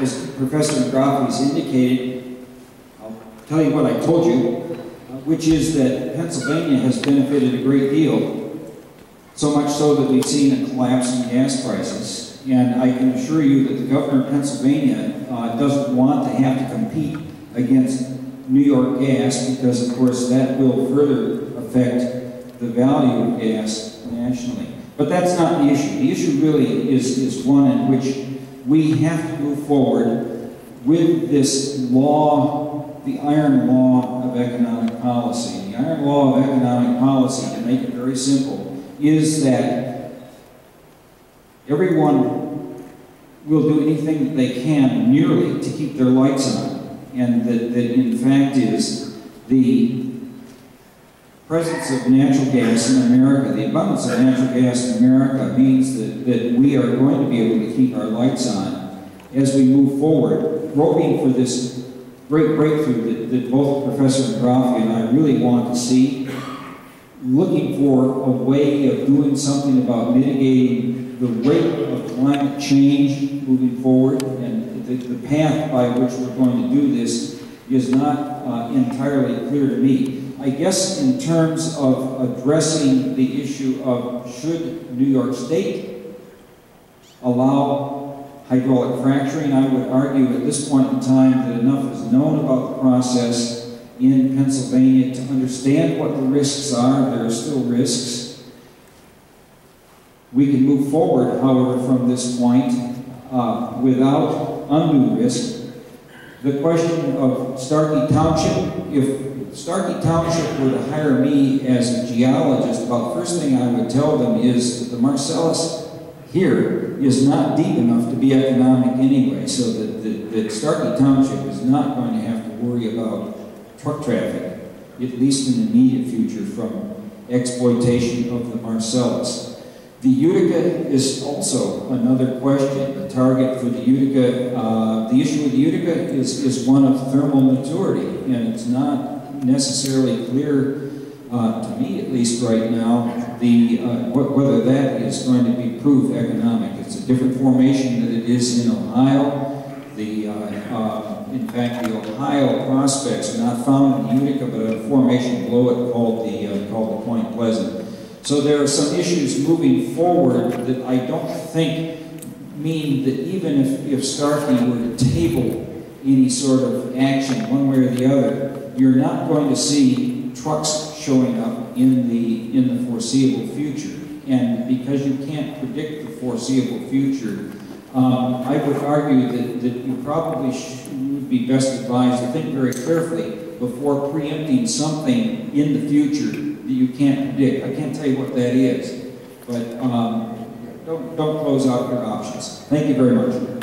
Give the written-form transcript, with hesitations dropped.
as Professor McGrath has indicated, I'll tell you what I told you, which is that Pennsylvania has benefited a great deal, so much so that we've seen a collapse in gas prices. And I can assure you that the governor of Pennsylvania doesn't want to have to compete against New York gas, because of course that will further affect the value of gas nationally. But that's not the issue. The issue really is one in which we have to move forward with this law, the iron law of economic policy. The iron law of economic policy, to make it very simple, is that everyone will do anything that they can nearly to keep their lights on. And that in fact is the presence of natural gas in America, the abundance of natural gas in America means that we are going to be able to keep our lights on as we move forward, groping for this great breakthrough that both Professor McGrath and I really want to see, looking for a way of doing something about mitigating the rate of climate change moving forward, and the path by which we're going to do this is not entirely clear to me. I guess in terms of addressing the issue of should New York State allow hydraulic fracturing, I would argue at this point in time that enough is known about the process in Pennsylvania to understand what the risks are. There are still risks. We can move forward, however, from this point without undue risk. The question of Starkey Township, if Starkey Township were to hire me as a geologist, about the first thing I would tell them is that the Marcellus here is not deep enough to be economic anyway, so that Starkey Township is not going to have to worry about truck traffic, at least in the immediate future, from exploitation of the Marcellus. The Utica is also another question. The target for the Utica, the issue with the Utica is one of thermal maturity, and it's not necessarily clear, to me at least right now, whether that is going to be proved economic. It's a different formation than it is in Ohio. In fact, the Ohio prospects are not found in the Utica, but a formation below it called the Point Pleasant. So there are some issues moving forward that I don't think mean that even if Starkey were to table any sort of action one way or the other, you're not going to see trucks showing up in the foreseeable future. And because you can't predict the foreseeable future, I would argue that you probably would be best advised to think very carefully before preempting something in the future that you can't predict. I can't tell you what that is, but don't close out your options. Thank you very much.